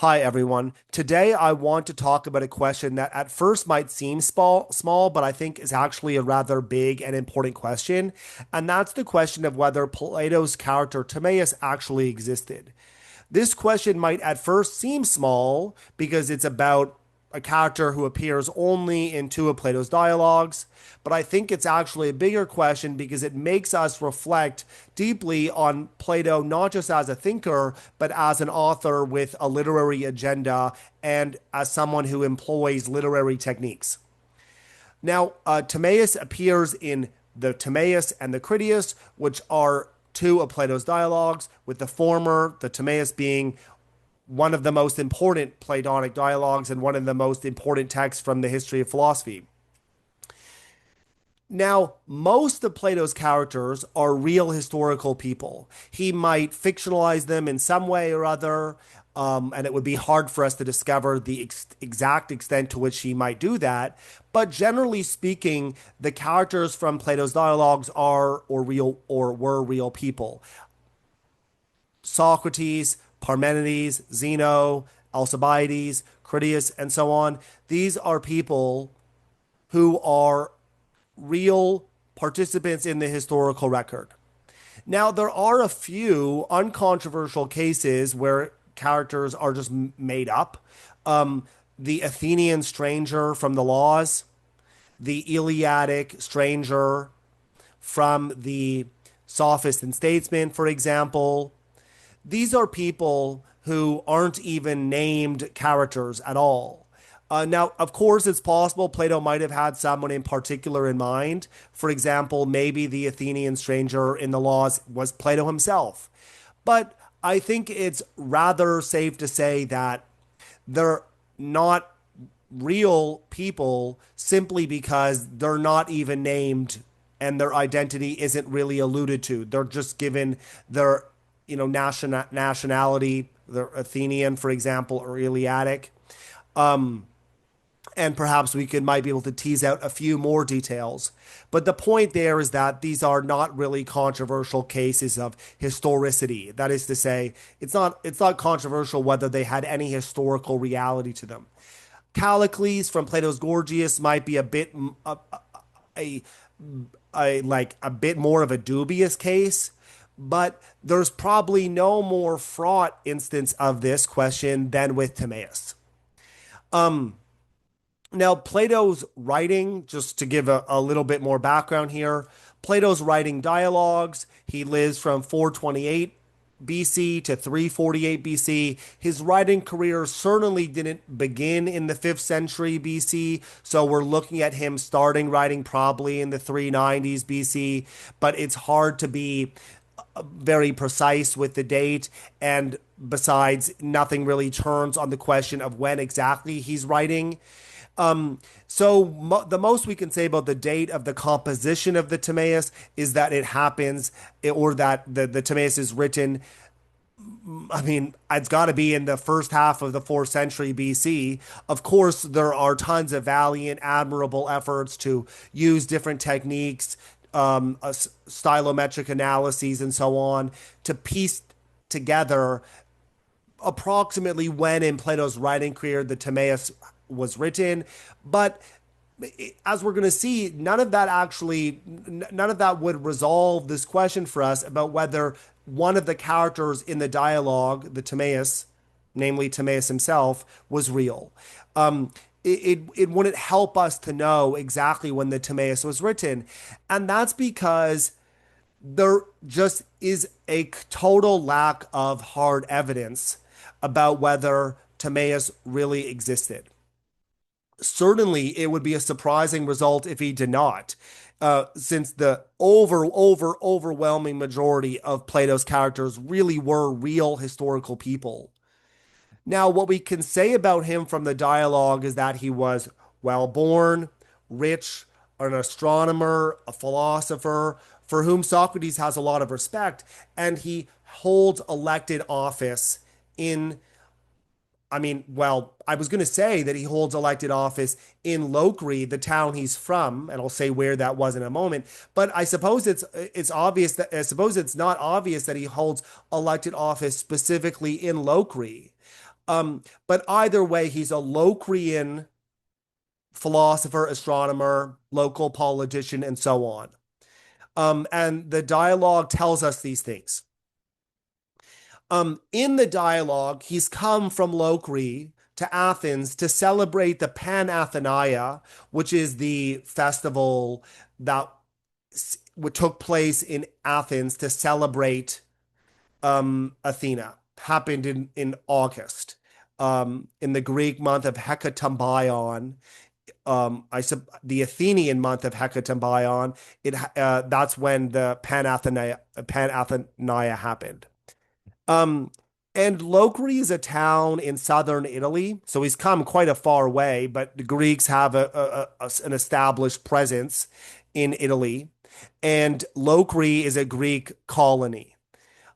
Hi, everyone. Today, I want to talk about a question that at first might seem small, but I think is actually a rather big and important question. And that's the question of whether Plato's character Timaeus actually existed. This question might at first seem small because it's about a character who appears only in two of Plato's dialogues, but I think it's actually a bigger question because it makes us reflect deeply on Plato not just as a thinker, but as an author with a literary agenda and as someone who employs literary techniques. Now, Timaeus appears in the Timaeus and the Critias, which are two of Plato's dialogues, with the former, the Timaeus, being one of the most important Platonic dialogues and one of the most important texts from the history of philosophy. Now, most of Plato's characters are real historical people. He might fictionalize them in some way or other, and it would be hard for us to discover the exact extent to which he might do that. But generally speaking, the characters from Plato's dialogues are or real or were real people. Socrates, Parmenides, Zeno, Alcibiades, Critias, and so on. These are people who are real participants in the historical record. Now, there are a few uncontroversial cases where characters are just made up. The Athenian stranger from the Laws, the Iliadic stranger from the Sophist and Statesman, for example. These are people who aren't even named characters at all. Now, of course, it's possible Plato might have had someone in particular in mind. For example, maybe the Athenian stranger in the Laws was Plato himself. But I think it's rather safe to say that they're not real people simply because they're not even named and their identity isn't really alluded to. They're just given their, nationality, their Athenian, for example, or Iliadic. And perhaps might be able to tease out a few more details. But the point there is that these are not really controversial cases of historicity. That is to say, it's not controversial whether they had any historical reality to them. Callicles from Plato's Gorgias might be a, a bit more of a dubious case, but there's probably no more fraught instance of this question than with Timaeus. Now, Plato's writing, just to give a little bit more background here, Plato's writing dialogues. He lives from 428 BC to 348 BC. His writing career certainly didn't begin in the 5th century BC, so we're looking at him starting writing probably in the 390s BC, but it's hard to be very precise with the date. And besides, nothing really turns on the question of when exactly he's writing. The most we can say about the date of the composition of the Timaeus is that it happens, or that the Timaeus is written. I mean, it's got to be in the first half of the 4th century BC. Of course, there are tons of valiant, admirable efforts to use different techniques, stylometric analyses, and so on, to piece together approximately when in Plato's writing career the Timaeus was written. But as we're going to see, none of that would resolve this question for us about whether one of the characters in the dialogue, the Timaeus, namely Timaeus himself, was real. It wouldn't help us to know exactly when the Timaeus was written. And that's because there just is a total lack of hard evidence about whether Timaeus really existed. Certainly, it would be a surprising result if he did not, since the overwhelming majority of Plato's characters really were real historical people. Now, what we can say about him from the dialogue is that he was well born, rich, an astronomer, a philosopher, for whom Socrates has a lot of respect, and he holds elected office in I was going to say that he holds elected office in Locri, the town he's from, and I'll say where that was in a moment. But I suppose it's not obvious that he holds elected office specifically in Locri. But either way, he's a Locrian philosopher, astronomer, local politician, and so on. And the dialogue tells us these things. In the dialogue, he's come from Locri to Athens to celebrate the Panathenaia, which is the festival that took place in Athens to celebrate Athena. Happened in August, in the Greek month of Hecatombion. The Athenian month of Hecatombion. That's when the Panathenaia happened. Um, and Locri is a town in southern Italy, so he's come quite a far way. But the Greeks have an established presence in Italy, and Locri is a Greek colony.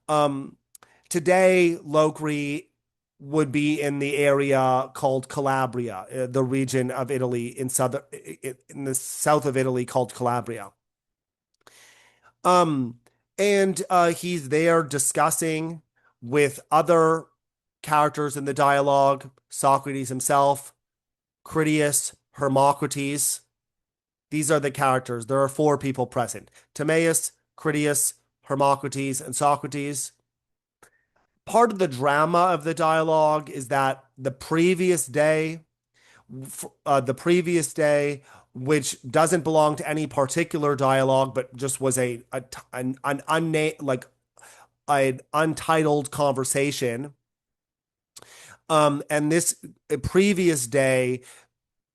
Um, Today, Locri would be in the area called Calabria, the region of Italy in the south of Italy called Calabria. Um, and he's there discussing with other characters in the dialogue, Socrates himself, Critias, Hermocrates. These are the characters. There are four people present: Timaeus, Critias, Hermocrates, and Socrates. Part of the drama of the dialogue is that the previous day, which doesn't belong to any particular dialogue, but just was an unnamed, like an untitled conversation. And this previous day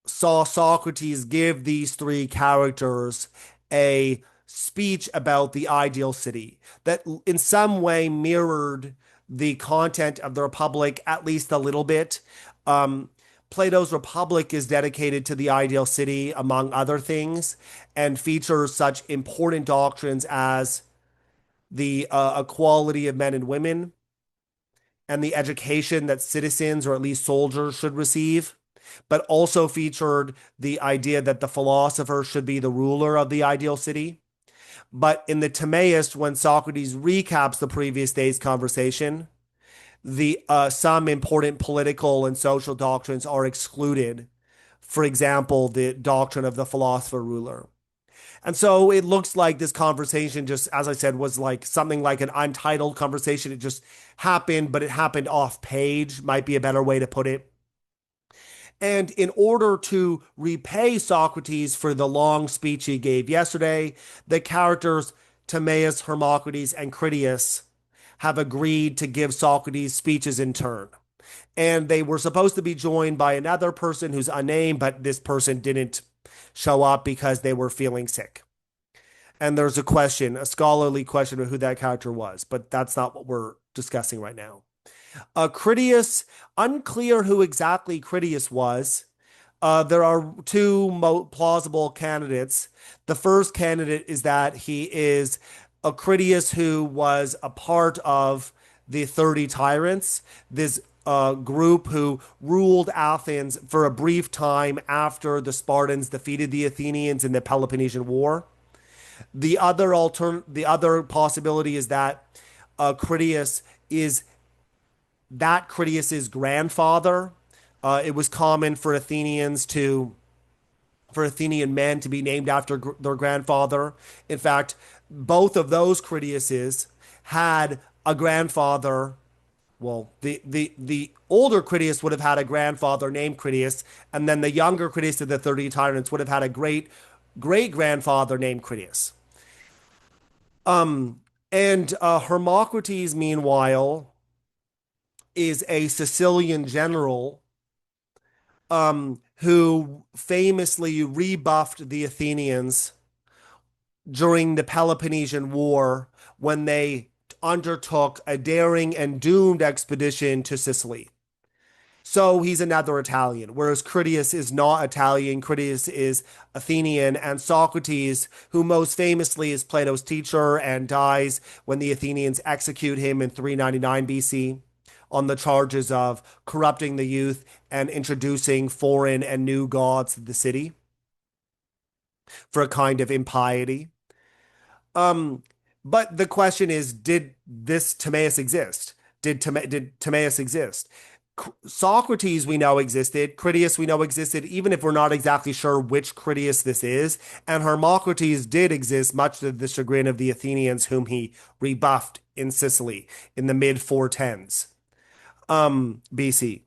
saw Socrates give these three characters a speech about the ideal city that in some way mirrored the content of the Republic at least a little bit. Um, Plato's Republic is dedicated to the ideal city, among other things, and features such important doctrines as the equality of men and women and the education that citizens, or at least soldiers, should receive, but also featured the idea that the philosopher should be the ruler of the ideal city. But in the Timaeus, when Socrates recaps the previous day's conversation, the some important political and social doctrines are excluded. For example, the doctrine of the philosopher ruler. And so it looks like this conversation, just as I said, was like something like an untitled conversation. It just happened, but it happened off page, might be a better way to put it. And in order to repay Socrates for the long speech he gave yesterday, the characters Timaeus, Hermocrates, and Critias have agreed to give Socrates speeches in turn. And they were supposed to be joined by another person who's unnamed, but this person didn't show up because they were feeling sick. And there's a scholarly question of who that character was, but that's not what we're discussing right now. Critias, unclear who exactly Critias was. There are two plausible candidates. The first candidate is that he is a Critias who was a part of the 30 tyrants, this group who ruled Athens for a brief time after the Spartans defeated the Athenians in the Peloponnesian War. The other possibility is that Critias is Critias's grandfather. It was common for Athenian men to be named after their grandfather. In fact, both of those Critiases had a grandfather. Well, the older Critias would have had a grandfather named Critias, and then the younger Critias of the 30 tyrants would have had a great grandfather named Critias. And Hermocrates, meanwhile, is a Sicilian general who famously rebuffed the Athenians during the Peloponnesian War when they undertook a daring and doomed expedition to Sicily. So he's another Italian, whereas Critias is not Italian. Critias is Athenian, and Socrates, who most famously is Plato's teacher and dies when the Athenians execute him in 399 BC on the charges of corrupting the youth and introducing foreign and new gods to the city for a kind of impiety. Um, but the question is, did this Timaeus exist? Did Timaeus exist? Socrates we know existed, Critias we know existed, even if we're not exactly sure which Critias this is, and Hermocrates did exist, much to the chagrin of the Athenians, whom he rebuffed in Sicily in the mid 410s BC.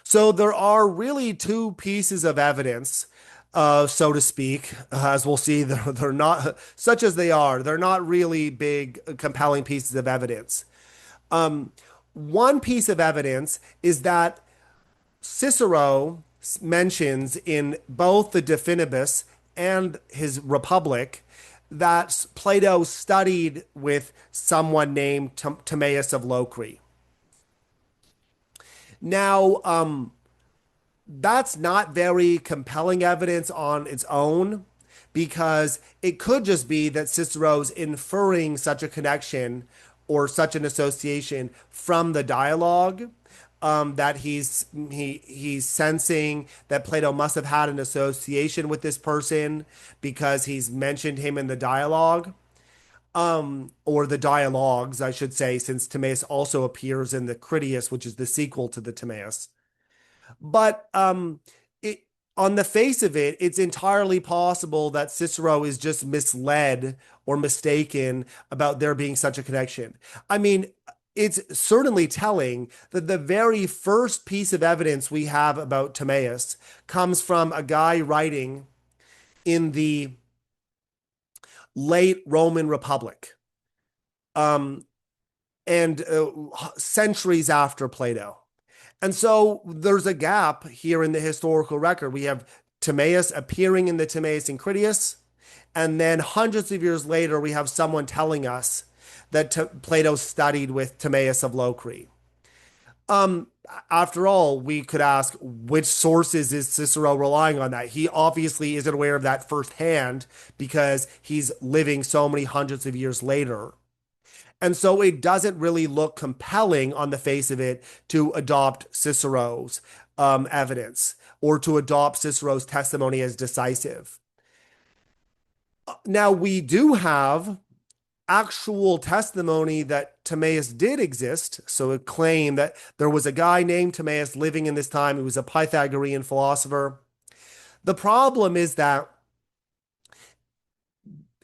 So there are really two pieces of evidence, so to speak. As we'll see, they're not, such as they are, they're not really big, compelling pieces of evidence. Um, One piece of evidence is that Cicero mentions in both the De Finibus and his Republic that Plato studied with someone named Timaeus of Locri. Now, that's not very compelling evidence on its own because it could just be that Cicero's inferring such a connection or such an association from the dialogue, that he's sensing that Plato must have had an association with this person because he's mentioned him in the dialogue, or the dialogues, I should say, since Timaeus also appears in the Critias, which is the sequel to the Timaeus. But it, on the face of it, it's entirely possible that Cicero is just misled or mistaken about there being such a connection. I mean, it's certainly telling that the very first piece of evidence we have about Timaeus comes from a guy writing in the late Roman Republic, um, and centuries after Plato. And so there's a gap here in the historical record. We have Timaeus appearing in the Timaeus and Critias, and then hundreds of years later, we have someone telling us that Plato studied with Timaeus of Locri. Um, After all, we could ask which sources is Cicero relying on that? He obviously isn't aware of that firsthand because he's living so many hundreds of years later. And so it doesn't really look compelling on the face of it to adopt Cicero's evidence or to adopt Cicero's testimony as decisive. Now, we do have actual testimony that Timaeus did exist. So a claim that there was a guy named Timaeus living in this time. He was a Pythagorean philosopher. The problem is that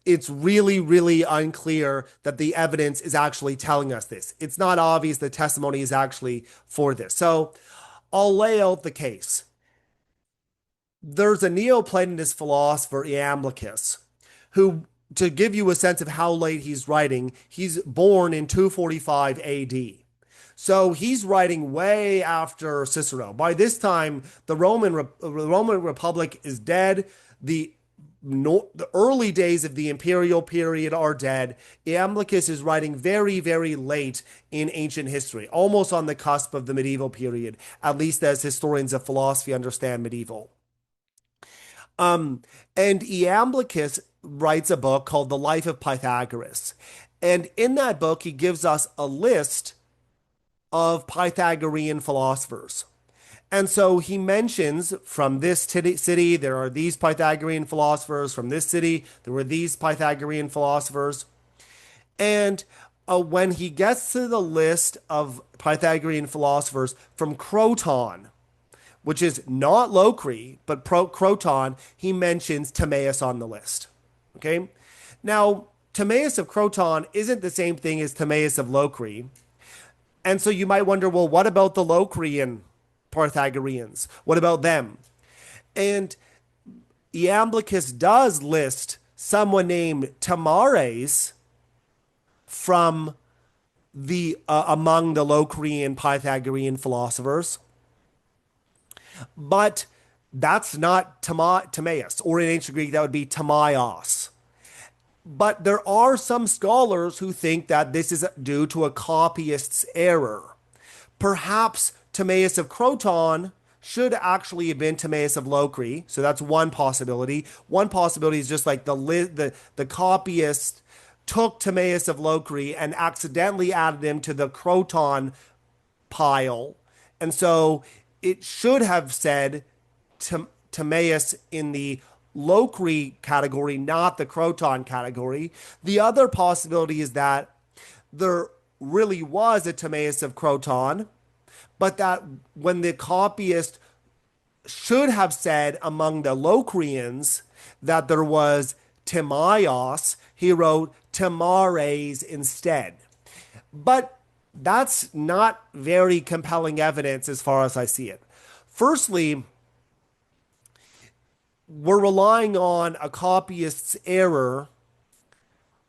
it's really, really unclear that the evidence is actually telling us this. It's not obvious the testimony is actually for this. So I'll lay out the case. There's a Neoplatonist philosopher, Iamblichus, who, to give you a sense of how late he's writing, he's born in 245 AD. So he's writing way after Cicero. By this time, the Roman Republic is dead. The the early days of the imperial period are dead. Iamblichus is writing very, very late in ancient history, almost on the cusp of the medieval period, at least as historians of philosophy understand medieval. Um, and Iamblichus writes a book called The Life of Pythagoras. And in that book, he gives us a list of Pythagorean philosophers. And so he mentions from this city, there are these Pythagorean philosophers. From this city, there were these Pythagorean philosophers. And when he gets to the list of Pythagorean philosophers from Croton, which is not Locri, but Croton, he mentions Timaeus on the list. Okay? Now, Timaeus of Croton isn't the same thing as Timaeus of Locri. And so you might wonder, well, what about the Locrian Pythagoreans? What about them? And Iamblichus does list someone named Timaeus from the among the Locrian Pythagorean philosophers, but that's not Timaeus, or in ancient Greek that would be Timaeus. But there are some scholars who think that this is due to a copyist's error. Perhaps Timaeus of Croton should actually have been Timaeus of Locri. So that's one possibility. One possibility is just like the copyist took Timaeus of Locri and accidentally added him to the Croton pile. And so it should have said Timaeus in the Locri category, not the Croton category. The other possibility is that there really was a Timaeus of Croton, but that when the copyist should have said among the Locrians that there was Timaeus, he wrote Timares instead. But that's not very compelling evidence as far as I see it. Firstly, we're relying on a copyist's error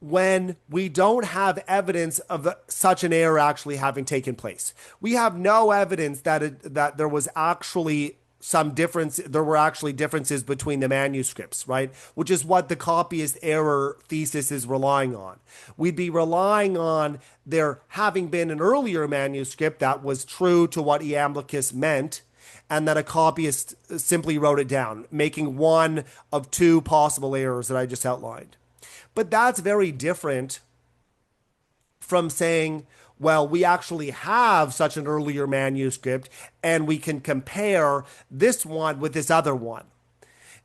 when we don't have evidence of such an error actually having taken place. We have no evidence that there was actually some difference, there were actually differences between the manuscripts, right? Which is what the copyist error thesis is relying on. We'd be relying on there having been an earlier manuscript that was true to what Iamblichus meant, and that a copyist simply wrote it down, making one of two possible errors that I just outlined. But that's very different from saying, well, we actually have such an earlier manuscript and we can compare this one with this other one.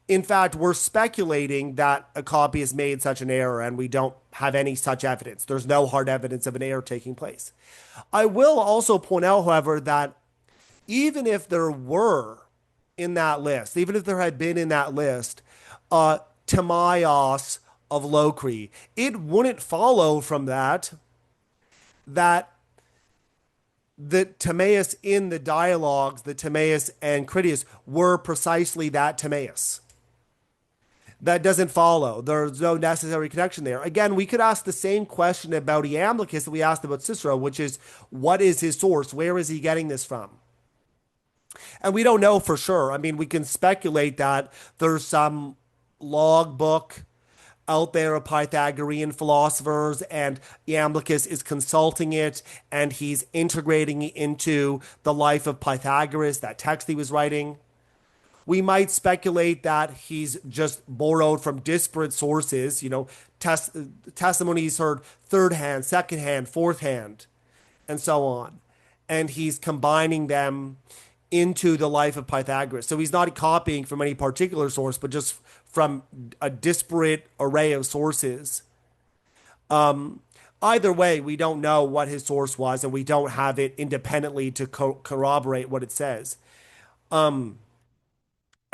In fact, we're speculating that a copyist made such an error and we don't have any such evidence. There's no hard evidence of an error taking place. I will also point out, however, that even if there were in that list, even if there had been in that list, Timaeus of Locri, it wouldn't follow from that the Timaeus in the dialogues, the Timaeus and Critias, were precisely that Timaeus. That doesn't follow. There's no necessary connection there. Again, we could ask the same question about Iamblichus that we asked about Cicero, which is, what is his source? Where is he getting this from? And we don't know for sure. I mean, we can speculate that there's some logbook out there of Pythagorean philosophers, and Iamblichus is consulting it, and he's integrating it into the life of Pythagoras, that text he was writing. We might speculate that he's just borrowed from disparate sources, testimonies heard third hand, second hand, fourth hand, and so on. And he's combining them into the life of Pythagoras. So he's not copying from any particular source, but just from a disparate array of sources. Either way, we don't know what his source was, and we don't have it independently to corroborate what it says. And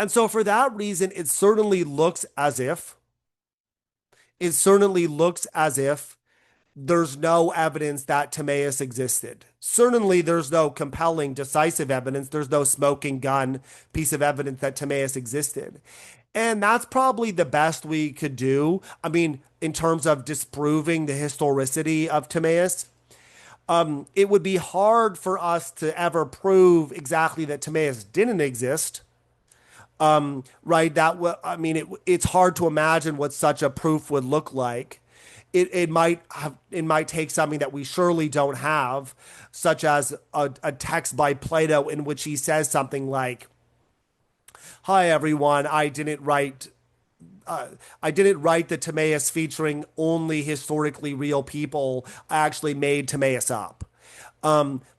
so for that reason, it certainly looks as if there's no evidence that Timaeus existed. Certainly, there's no compelling, decisive evidence. There's no smoking gun piece of evidence that Timaeus existed. And that's probably the best we could do. I mean, in terms of disproving the historicity of Timaeus, it would be hard for us to ever prove exactly that Timaeus didn't exist. Right? It's hard to imagine what such a proof would look like. It might take something that we surely don't have, such as a text by Plato in which he says something like, "Hi everyone, I didn't write the Timaeus featuring only historically real people. I actually made Timaeus up."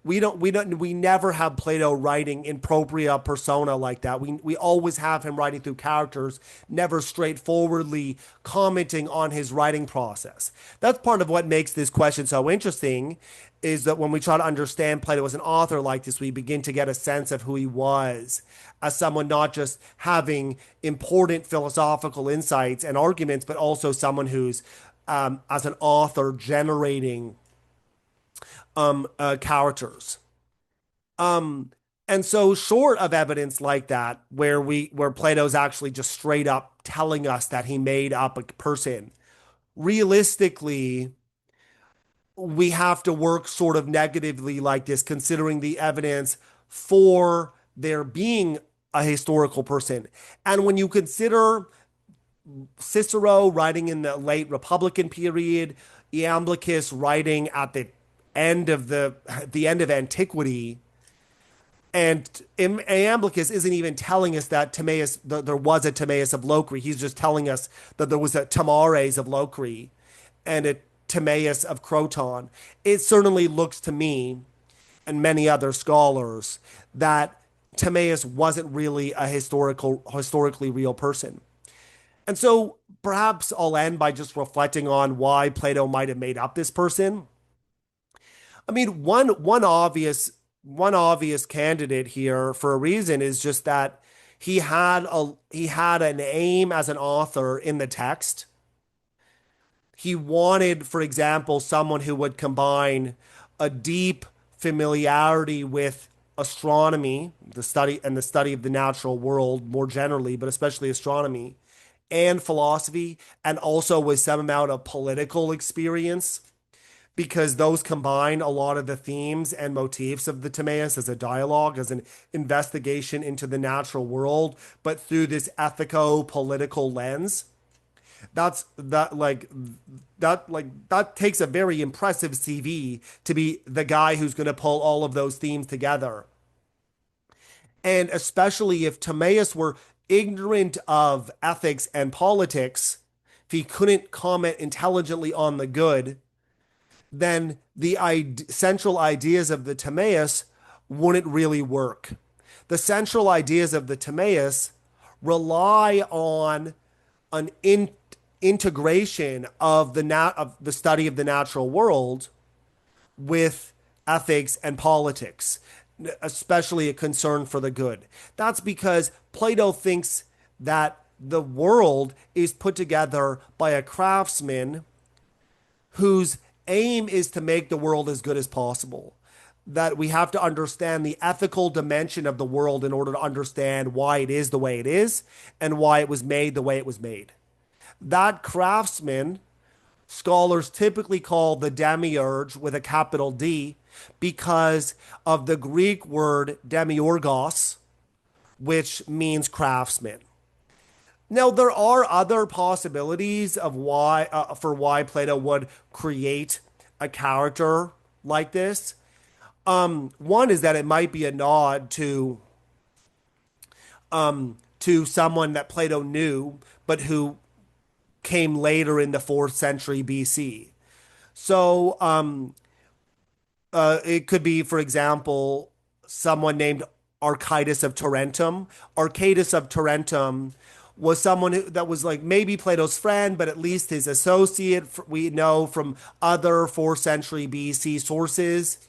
We never have Plato writing in propria persona like that. We always have him writing through characters, never straightforwardly commenting on his writing process. That's part of what makes this question so interesting, is that when we try to understand Plato as an author like this, we begin to get a sense of who he was as someone not just having important philosophical insights and arguments, but also someone who's, as an author, generating characters. And so short of evidence like that, where Plato's actually just straight up telling us that he made up a person, realistically, we have to work sort of negatively like this, considering the evidence for there being a historical person. And when you consider Cicero writing in the late Republican period, Iamblichus writing at the end of the end of antiquity, and Iamblichus isn't even telling us that there was a Timaeus of Locri. He's just telling us that there was a Tamares of Locri and a Timaeus of Croton. It certainly looks to me and many other scholars that Timaeus wasn't really a historically real person. And so perhaps I'll end by just reflecting on why Plato might have made up this person. I mean, one obvious one obvious candidate here for a reason is just that he had an aim as an author in the text. He wanted, for example, someone who would combine a deep familiarity with astronomy, the study of the natural world more generally, but especially astronomy, and philosophy, and also with some amount of political experience, because those combine a lot of the themes and motifs of the Timaeus as a dialogue, as an investigation into the natural world, but through this ethico-political lens. That's that like that takes a very impressive CV to be the guy who's going to pull all of those themes together. And especially if Timaeus were ignorant of ethics and politics, if he couldn't comment intelligently on the good, then the central ideas of the Timaeus wouldn't really work. The central ideas of the Timaeus rely on an integration of of the study of the natural world with ethics and politics, especially a concern for the good. That's because Plato thinks that the world is put together by a craftsman whose aim is to make the world as good as possible. That we have to understand the ethical dimension of the world in order to understand why it is the way it is and why it was made the way it was made. That craftsman, scholars typically call the demiurge with a capital D because of the Greek word demiurgos, which means craftsman. Now, there are other possibilities of why for why Plato would create a character like this. One is that it might be a nod to someone that Plato knew, but who came later in the fourth century BC. So it could be, for example, someone named Archytas of Tarentum. Archytas of Tarentum was someone that was like maybe Plato's friend, but at least his associate. We know from other fourth century BC sources.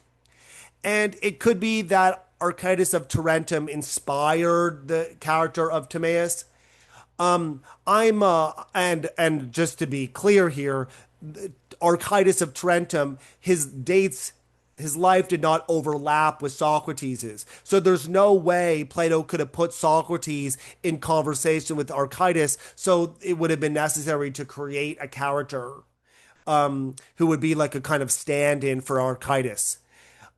And it could be that Archytas of Tarentum inspired the character of Timaeus. And just to be clear here, Archytas of Tarentum, his life did not overlap with Socrates's. So there's no way Plato could have put Socrates in conversation with Archytas. So it would have been necessary to create a character who would be like a kind of stand-in for Archytas.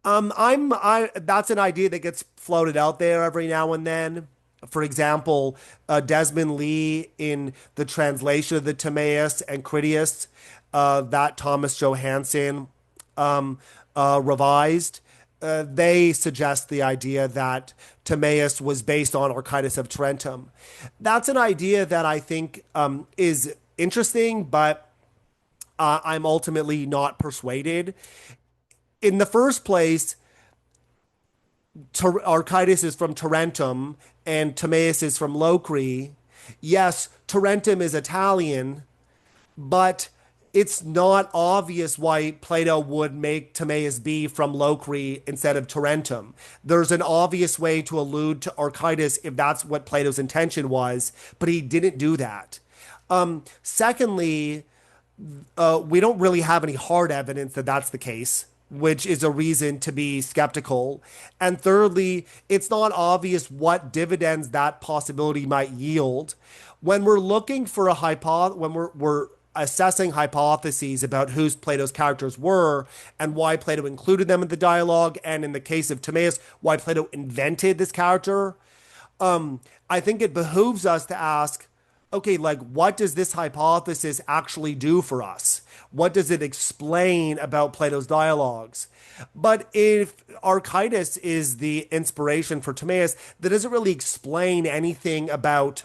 That's an idea that gets floated out there every now and then. For example, Desmond Lee in the translation of the Timaeus and Critias, that Thomas Johansen revised, they suggest the idea that Timaeus was based on Archytas of Tarentum. That's an idea that I think is interesting, but I'm ultimately not persuaded. In the first place, Archytas is from Tarentum and Timaeus is from Locri. Yes, Tarentum is Italian, but it's not obvious why Plato would make Timaeus be from Locri instead of Tarentum. There's an obvious way to allude to Archytas if that's what Plato's intention was, but he didn't do that. Secondly, we don't really have any hard evidence that that's the case, which is a reason to be skeptical. And thirdly, it's not obvious what dividends that possibility might yield. When we're looking for a when we're assessing hypotheses about who Plato's characters were and why Plato included them in the dialogue, and in the case of Timaeus, why Plato invented this character, I think it behooves us to ask, okay, like, what does this hypothesis actually do for us? What does it explain about Plato's dialogues? But if Archytas is the inspiration for Timaeus, that doesn't really explain anything about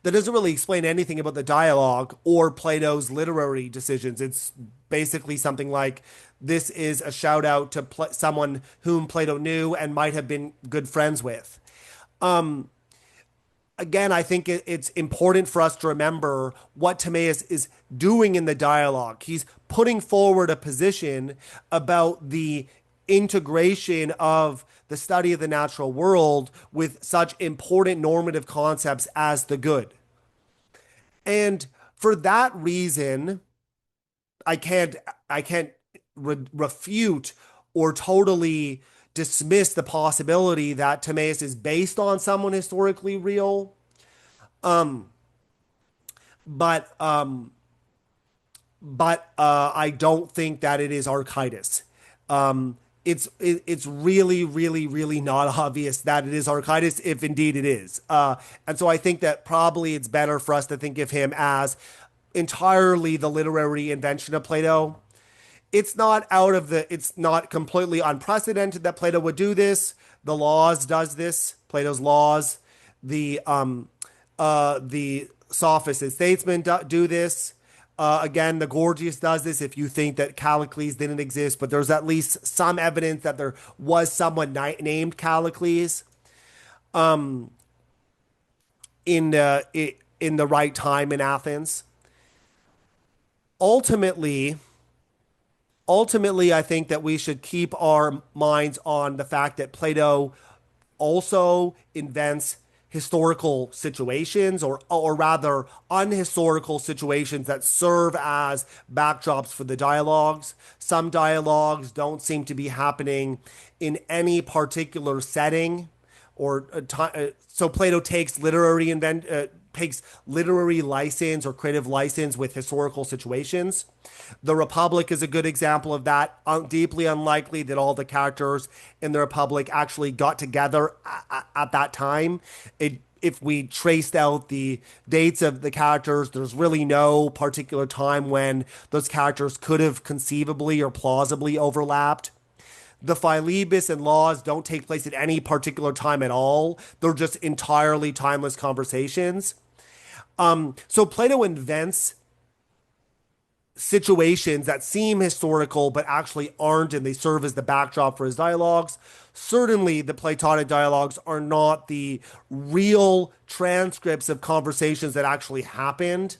the dialogue or Plato's literary decisions. It's basically something like this is a shout out to someone whom Plato knew and might have been good friends with. Again, I think it's important for us to remember what Timaeus is doing in the dialogue. He's putting forward a position about the integration of the study of the natural world with such important normative concepts as the good. And for that reason, I can't refute or totally dismiss the possibility that Timaeus is based on someone historically real. Um, but um, but I don't think that it is Archytas. It's really, really, really not obvious that it is Archytas, if indeed it is. And so I think that probably it's better for us to think of him as entirely the literary invention of Plato. It's not completely unprecedented that Plato would do this. The Laws does this, Plato's Laws. The Sophist and Statesman do this. Again, the Gorgias does this if you think that Callicles didn't exist, but there's at least some evidence that there was someone named Callicles in the right time in Athens. Ultimately, ultimately, I think that we should keep our minds on the fact that Plato also invents historical situations, or rather unhistorical situations that serve as backdrops for the dialogues. Some dialogues don't seem to be happening in any particular setting or so Plato takes literary license or creative license with historical situations. The Republic is a good example of that. Deeply unlikely that all the characters in the Republic actually got together at that time. If we traced out the dates of the characters, there's really no particular time when those characters could have conceivably or plausibly overlapped. The Philebus and Laws don't take place at any particular time at all. They're just entirely timeless conversations. So Plato invents situations that seem historical but actually aren't, and they serve as the backdrop for his dialogues. Certainly, the Platonic dialogues are not the real transcripts of conversations that actually happened.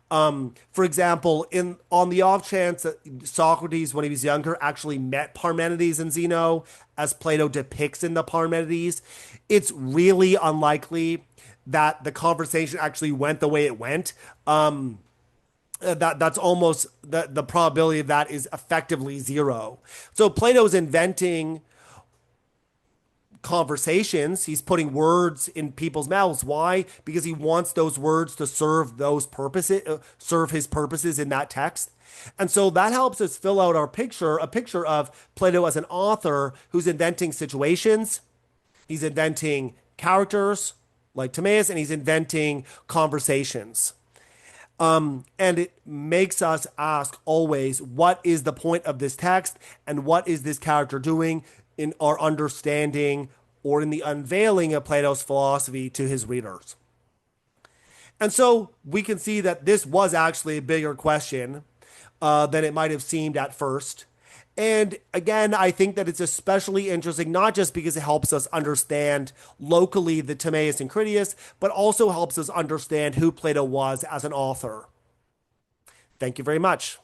For example, in on the off chance that Socrates, when he was younger, actually met Parmenides and Zeno, as Plato depicts in the Parmenides, it's really unlikely that the conversation actually went the way it went. That's almost the probability of that is effectively zero. So Plato's inventing conversations. He's putting words in people's mouths. Why? Because he wants those words to serve those purposes, serve his purposes in that text. And so that helps us fill out our picture, a picture of Plato as an author who's inventing situations. He's inventing characters like Timaeus, and he's inventing conversations. And it makes us ask always, what is the point of this text and what is this character doing in our understanding or in the unveiling of Plato's philosophy to his readers? And so we can see that this was actually a bigger question than it might have seemed at first. And again, I think that it's especially interesting, not just because it helps us understand locally the Timaeus and Critias, but also helps us understand who Plato was as an author. Thank you very much.